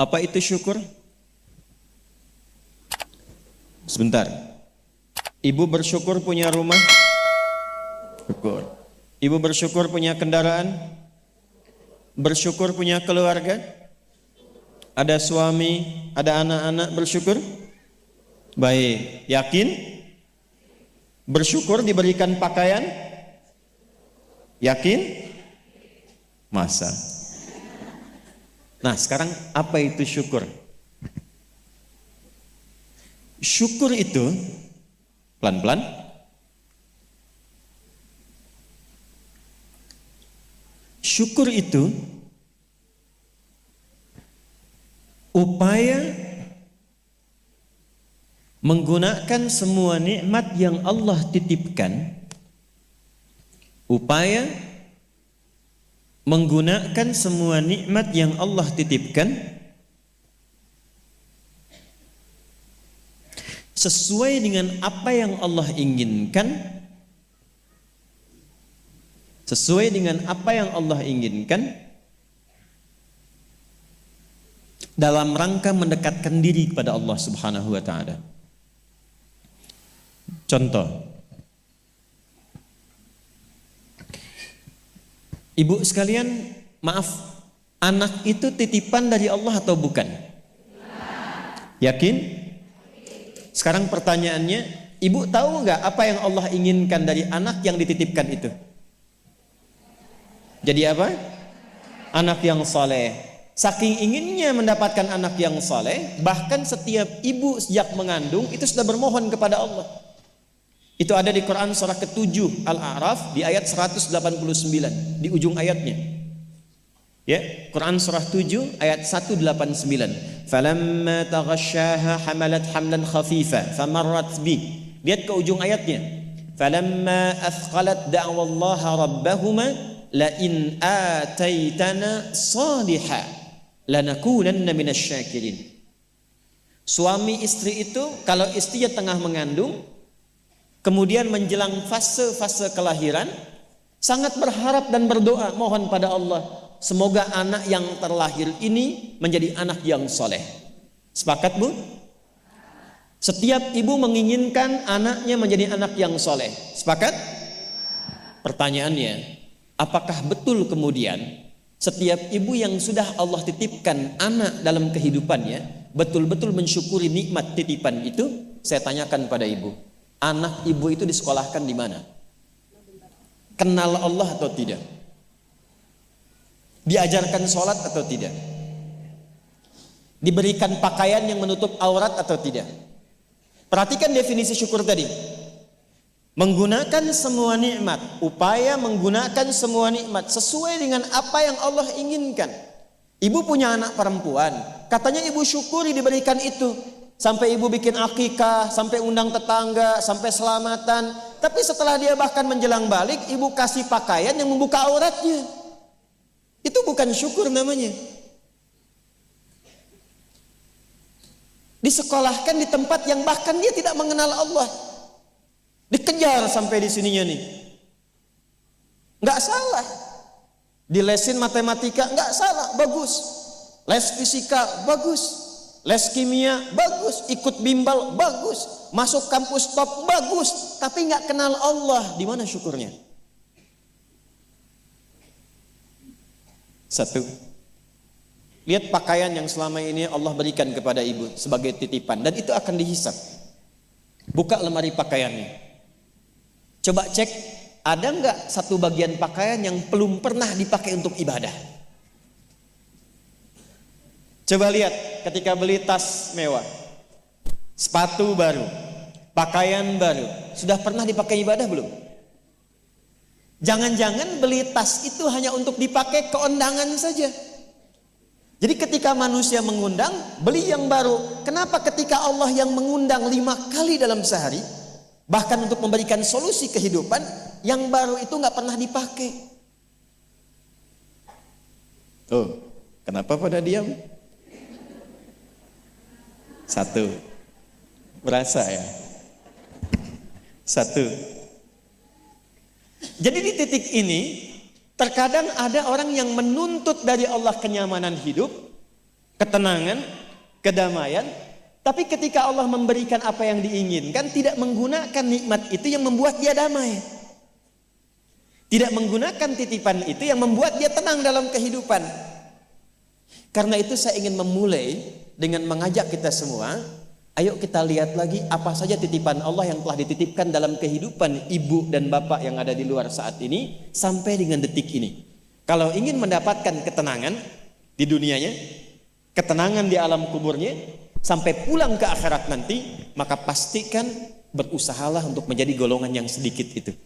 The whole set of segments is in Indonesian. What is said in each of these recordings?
Apa itu syukur? Sebentar. Ibu bersyukur punya rumah? Syukur. Ibu bersyukur punya kendaraan? Bersyukur punya keluarga? Ada suami, ada anak-anak, bersyukur? Baik. Yakin? Bersyukur diberikan pakaian? Yakin? Masa? Nah, sekarang apa itu syukur? Syukur itu pelan-pelan. Syukur itu upaya menggunakan semua nikmat yang Allah titipkan, upaya menggunakan semua nikmat yang Allah titipkan sesuai dengan apa yang Allah inginkan, sesuai dengan apa yang Allah inginkan, dalam rangka mendekatkan diri kepada Allah Subhanahu wa taala. Contoh, ibu sekalian, maaf, anak itu titipan dari Allah atau bukan? Yakin? Sekarang pertanyaannya, ibu tahu nggak apa yang Allah inginkan dari anak yang dititipkan itu? Jadi apa? Anak yang saleh. Saking inginnya mendapatkan anak yang saleh, bahkan setiap ibu sejak mengandung itu sudah bermohon kepada Allah. Itu ada di Quran surah ke-7 Al-A'raf di ayat 189 di ujung ayatnya. Ya, Quran surah 7 ayat 189. Falamma taghasyaha hamalat hamlan khafifa famarrat bi. Lihat ke ujung ayatnya. Falamma athqalat da'wallaha rabbahuma la in ataitana salihah lanakunanna minasyakirin. Suami istri itu kalau istrinya tengah mengandung, kemudian menjelang fase-fase kelahiran, sangat berharap dan berdoa mohon pada Allah, semoga anak yang terlahir ini menjadi anak yang soleh. Sepakat bu? Setiap ibu menginginkan anaknya menjadi anak yang soleh. Sepakat? Pertanyaannya, apakah betul kemudian setiap ibu yang sudah Allah titipkan anak dalam kehidupannya betul-betul mensyukuri nikmat titipan itu? Saya tanyakan pada ibu, anak ibu itu disekolahkan di mana? Kenal Allah atau tidak? Diajarkan sholat atau tidak? Diberikan pakaian yang menutup aurat atau tidak? Perhatikan definisi syukur tadi. Menggunakan semua nikmat, upaya menggunakan semua nikmat sesuai dengan apa yang Allah inginkan. Ibu punya anak perempuan, katanya ibu syukuri diberikan itu. Sampai ibu bikin akikah, sampai undang tetangga, sampai selamatan. Tapi setelah dia bahkan menjelang balik, ibu kasih pakaian yang membuka auratnya. Itu bukan syukur namanya. Disekolahkan di tempat yang bahkan dia tidak mengenal Allah. Dikejar sampai di sininya nih. Nggak salah. Dilesin matematika, nggak salah, bagus. Les fisika, bagus. Les kimia, bagus. Ikut bimbel, bagus. Masuk kampus top, bagus. Tapi nggak kenal Allah, di mana syukurnya? Satu, lihat pakaian yang selama ini Allah berikan kepada ibu sebagai titipan, dan itu akan dihisab. Buka lemari pakaiannya. Coba cek, ada nggak satu bagian pakaian yang belum pernah dipakai untuk ibadah? Coba lihat ketika beli tas mewah, sepatu baru, pakaian baru, sudah pernah dipakai ibadah belum? Jangan-jangan beli tas itu hanya untuk dipakai keundangan saja. Jadi ketika manusia mengundang, beli yang baru. Kenapa ketika Allah yang mengundang 5 kali dalam sehari, bahkan untuk memberikan solusi kehidupan, yang baru itu nggak pernah dipakai? Oh, kenapa pada diam? Satu, berasa ya? Satu. Jadi di titik ini, terkadang ada orang yang menuntut dari Allah kenyamanan hidup, ketenangan, kedamaian. Tapi ketika Allah memberikan apa yang diinginkan, tidak menggunakan nikmat itu yang membuat dia damai. Tidak menggunakan titipan itu yang membuat dia tenang dalam kehidupan. Karena itu saya ingin memulai dengan mengajak kita semua, ayo kita lihat lagi apa saja titipan Allah yang telah dititipkan dalam kehidupan ibu dan bapak yang ada di luar saat ini sampai dengan detik ini. Kalau ingin mendapatkan ketenangan di dunianya, ketenangan di alam kuburnya, sampai pulang ke akhirat nanti, maka pastikan berusahalah untuk menjadi golongan yang sedikit itu.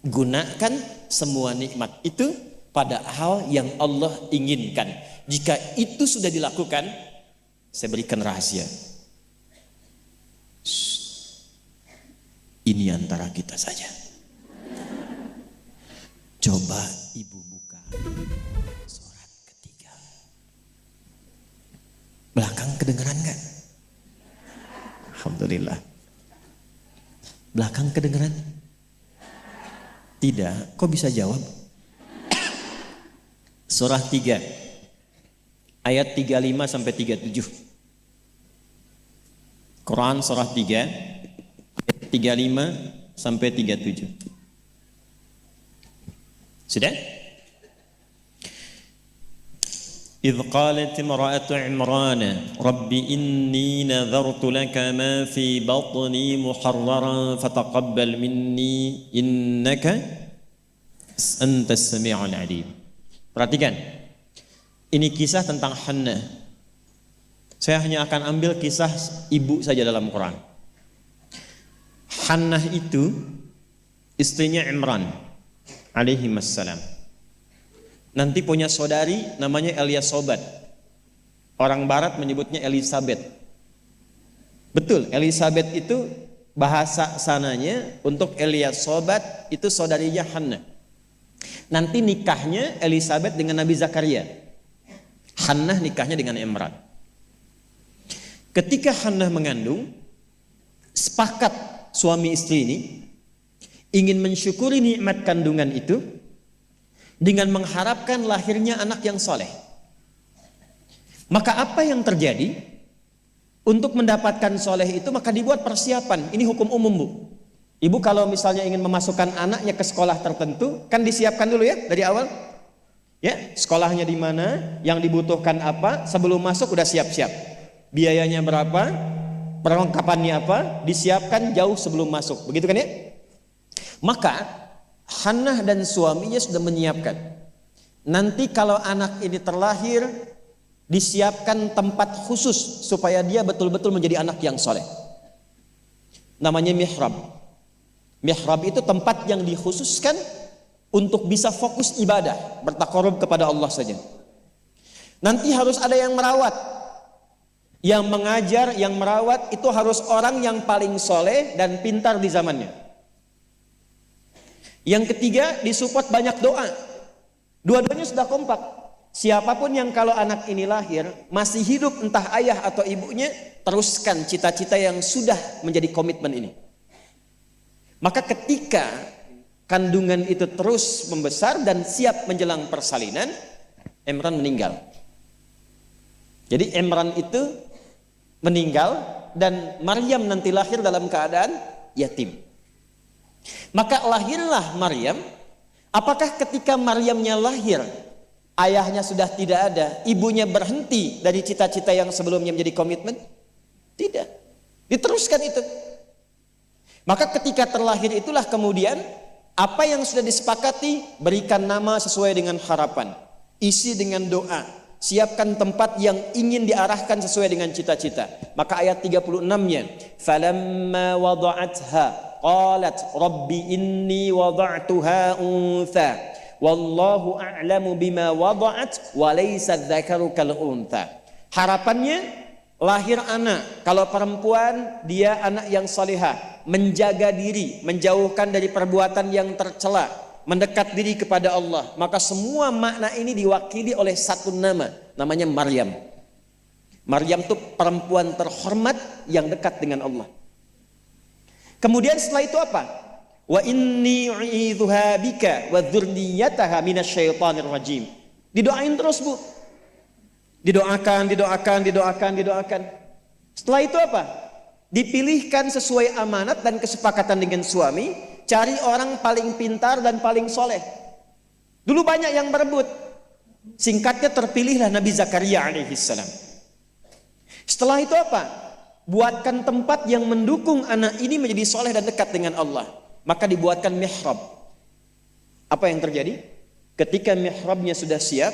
Gunakan semua nikmat itu pada hal yang Allah inginkan. Jika itu sudah dilakukan, saya berikan rahasia. Ini antara kita saja. Coba ibu buka surat ketiga. Belakang kedengeran gak? Alhamdulillah. Belakang kedengeran? Tidak. Kok bisa jawab? Surah 3 ayat 35 sampai 37. Quran surah 3 ayat 35 sampai 37. Sudah? إذ قالت امرأة عمران رب إني نذرت لك ما في بطني محررا فتقبل مني إنك أنت السميع العليم. Perhatikan, ini kisah tentang Hannah. Saya hanya akan ambil kisah ibu saja dalam Quran. Hannah itu istrinya Imran alaihi wassalam. Nanti punya saudari namanya Eliasobat. Orang barat menyebutnya Elizabeth. Betul, Elizabeth itu bahasa sananya untuk Eliasobat itu saudarinya Hannah. Nanti nikahnya Elizabeth dengan Nabi Zakaria. Hannah nikahnya dengan Imran. Ketika Hannah mengandung, sepakat suami istri ini ingin mensyukuri nikmat kandungan itu dengan mengharapkan lahirnya anak yang soleh. Maka apa yang terjadi? Untuk mendapatkan soleh itu maka dibuat persiapan. Ini hukum umum, Bu. Ibu kalau misalnya ingin memasukkan anaknya ke sekolah tertentu, kan disiapkan dulu ya dari awal. Ya, sekolahnya di mana, yang dibutuhkan apa, sebelum masuk udah siap-siap. Biayanya berapa, perlengkapannya apa, disiapkan jauh sebelum masuk. Begitu kan ya? Maka Hannah dan suaminya sudah menyiapkan. Nanti kalau anak ini terlahir, disiapkan tempat khusus supaya dia betul-betul menjadi anak yang soleh. Namanya mihrab. Mihrab itu tempat yang dikhususkan untuk bisa fokus ibadah, bertakarub kepada Allah saja. Nanti harus ada yang merawat. Yang mengajar, yang merawat itu harus orang yang paling soleh dan pintar di zamannya. Yang ketiga, disupport banyak doa. Dua-duanya sudah kompak. Siapapun yang kalau anak ini lahir masih hidup, entah ayah atau ibunya, teruskan cita-cita yang sudah menjadi komitmen ini. Maka ketika kandungan itu terus membesar dan siap menjelang persalinan, Imran meninggal. Jadi Imran itu meninggal dan Maryam nanti lahir dalam keadaan yatim. Maka lahirlah Maryam. Apakah ketika Maryamnya lahir, ayahnya sudah tidak ada, ibunya berhenti dari cita-cita yang sebelumnya menjadi komitmen? Tidak, diteruskan itu. Maka ketika terlahir itulah kemudian apa yang sudah disepakati, berikan nama sesuai dengan harapan, isi dengan doa, siapkan tempat yang ingin diarahkan sesuai dengan cita-cita. Maka ayat 36-nya, falamma wada'atha qalat rabbi inni wada'tuha untha wallahu a'lamu bima wada'at wa laysa dzakaru kal untha. Harapannya lahir anak, kalau perempuan dia anak yang salihah, menjaga diri, menjauhkan dari perbuatan yang tercela, mendekat diri kepada Allah. Maka semua makna ini diwakili oleh satu nama, namanya Maryam. Maryam itu perempuan terhormat yang dekat dengan Allah. Kemudian setelah itu apa? Wa inni u'idzuha bika wa dzurriyyataha minasyaitonir rajim. Didoain terus, Bu. Didoakan. Setelah itu apa? Dipilihkan sesuai amanat dan kesepakatan dengan suami, cari orang paling pintar dan paling soleh. Dulu banyak yang berebut. Singkatnya terpilihlah Nabi Zakaria alaihissalam. Setelah itu apa? Buatkan tempat yang mendukung anak ini menjadi soleh dan dekat dengan Allah. Maka dibuatkan mihrab. Apa yang terjadi? Ketika mihrabnya sudah siap,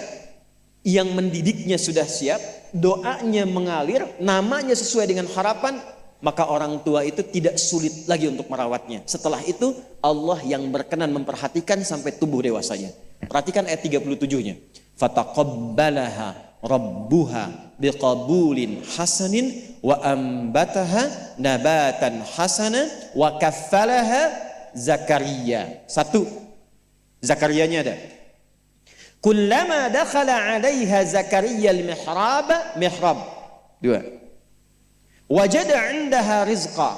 yang mendidiknya sudah siap, doanya mengalir, namanya sesuai dengan harapan, maka orang tua itu tidak sulit lagi untuk merawatnya. Setelah itu Allah yang berkenan memperhatikan sampai tumbuh dewasanya. Perhatikan ayat 37-nya. Fataqabbalaha rabbuha biqabulin hasanin wa ambataha nabatan hasana wa kaffalaha Zakaria. Satu, Zakarianya ada. Kullama dakhala 'alaiha Zakaria al-mihrab. Dua. Wajada 'indaha rizqa.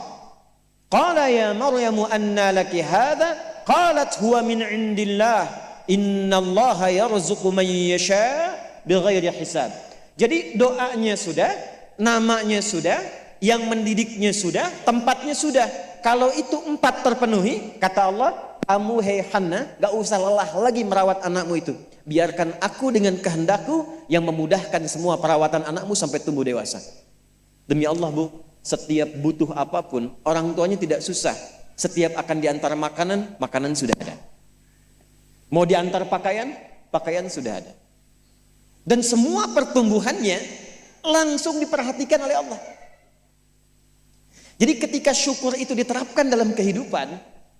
Qala ya Maryam anna laki hadha? Qalat huwa min 'indillah. Innallaha yarzuqu man yasha bighairi hisab. Jadi doanya sudah, namanya sudah, yang mendidiknya sudah, tempatnya sudah. Kalau itu 4 terpenuhi, kata Allah, kamu hei Hannah, gak usah lelah lagi merawat anakmu itu. Biarkan aku dengan kehendakku yang memudahkan semua perawatan anakmu sampai tumbuh dewasa. Demi Allah Bu, setiap butuh apapun, orang tuanya tidak susah. Setiap akan diantar makanan, makanan sudah ada. Mau diantar pakaian, pakaian sudah ada. Dan semua pertumbuhannya langsung diperhatikan oleh Allah. Jadi ketika syukur itu diterapkan dalam kehidupan,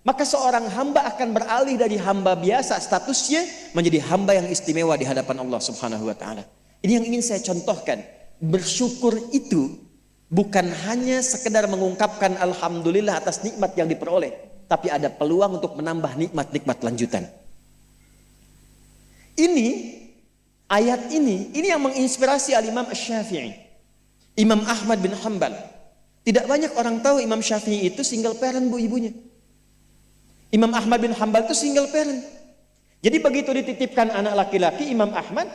maka seorang hamba akan beralih dari hamba biasa statusnya menjadi hamba yang istimewa di hadapan Allah Subhanahu wa taala. Ini yang ingin saya contohkan. Bersyukur itu bukan hanya sekedar mengungkapkan alhamdulillah atas nikmat yang diperoleh, tapi ada peluang untuk menambah nikmat-nikmat lanjutan. Ini ayat ini yang menginspirasi Al-Imam Asy-Syafi'i, Imam Ahmad bin Hanbal. Tidak banyak orang tahu Imam Syafi'i itu single parent Bu ibunya. Imam Ahmad bin Hanbal itu single parent. Jadi begitu dititipkan anak laki-laki Imam Ahmad,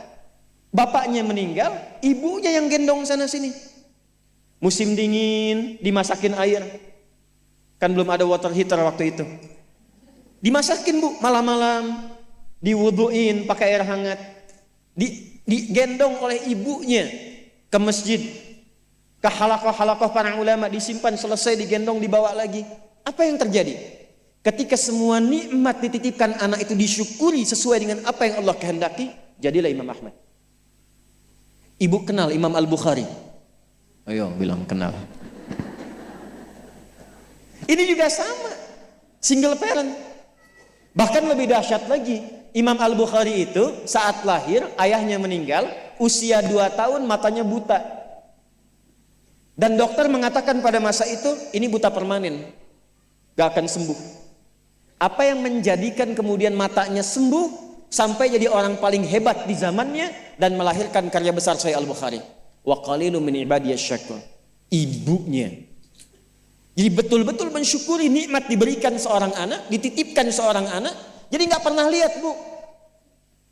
bapaknya meninggal, ibunya yang gendong sana sini. Musim dingin, dimasakin air. Kan belum ada water heater waktu itu. Dimasakin Bu, malam-malam, diwuduin pakai air hangat. Digendong oleh ibunya ke masjid, ke halakoh-halakoh para ulama, disimpan, selesai digendong, dibawa lagi. Apa yang terjadi? Ketika semua nikmat dititipkan anak itu disyukuri sesuai dengan apa yang Allah kehendaki, jadilah Imam Ahmad. Ibu kenal Imam Al-Bukhari? Ayo bilang kenal. Ini juga sama, single parent. Bahkan lebih dahsyat lagi, Imam Al-Bukhari itu saat lahir ayahnya meninggal, usia 2 tahun matanya buta. Dan dokter mengatakan pada masa itu ini buta permanen, gak akan sembuh. Apa yang menjadikan kemudian matanya sembuh sampai jadi orang paling hebat di zamannya dan melahirkan karya besar Sahih Al-Bukhari. Wa qalilun min ibadiyasy syakur. Ibunya. Jadi betul-betul mensyukuri nikmat diberikan seorang anak, dititipkan seorang anak. Jadi nggak pernah lihat Bu.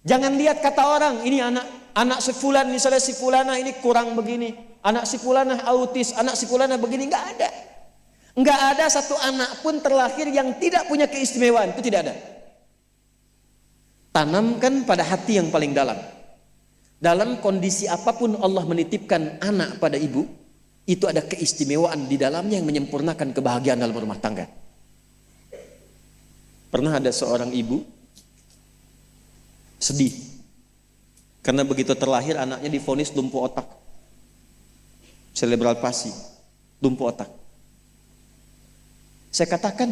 Jangan lihat kata orang ini anak si fulan, misalnya si fulana ini kurang begini, anak si fulana autis, anak si fulana begini, nggak ada. Nggak ada satu anak pun terlahir yang tidak punya keistimewaan, itu tidak ada. Tanamkan pada hati yang paling dalam. Dalam kondisi apapun Allah menitipkan anak pada ibu, itu ada keistimewaan di dalamnya yang menyempurnakan kebahagiaan dalam rumah tangga. Pernah ada seorang ibu sedih karena begitu terlahir anaknya divonis lumpuh otak, cerebral palsy, lumpuh otak. Saya katakan,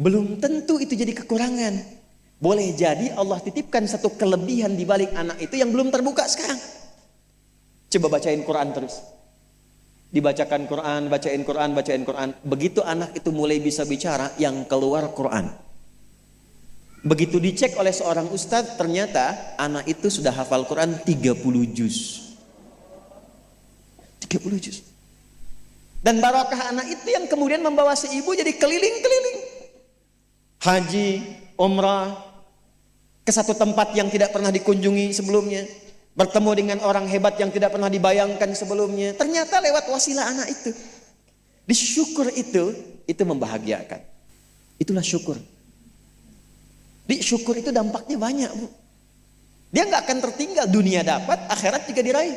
belum tentu itu jadi kekurangan. Boleh jadi Allah titipkan satu kelebihan di balik anak itu yang belum terbuka sekarang. Coba bacain Quran terus. Dibacakan Quran, bacain Quran. Begitu anak itu mulai bisa bicara, yang keluar Quran. Begitu dicek oleh seorang ustadz, ternyata anak itu sudah hafal Quran 30 juz. 30 juz. Dan barakah anak itu yang kemudian membawa si ibu jadi keliling-keliling. Haji, umrah, ke satu tempat yang tidak pernah dikunjungi sebelumnya. bertemu dengan orang hebat yang tidak pernah dibayangkan sebelumnya. Ternyata lewat wasilah anak itu. Disyukur itu membahagiakan. Itulah syukur. Syukur itu dampaknya banyak, Bu. Dia nggak akan tertinggal, dunia dapat, akhirat juga diraih.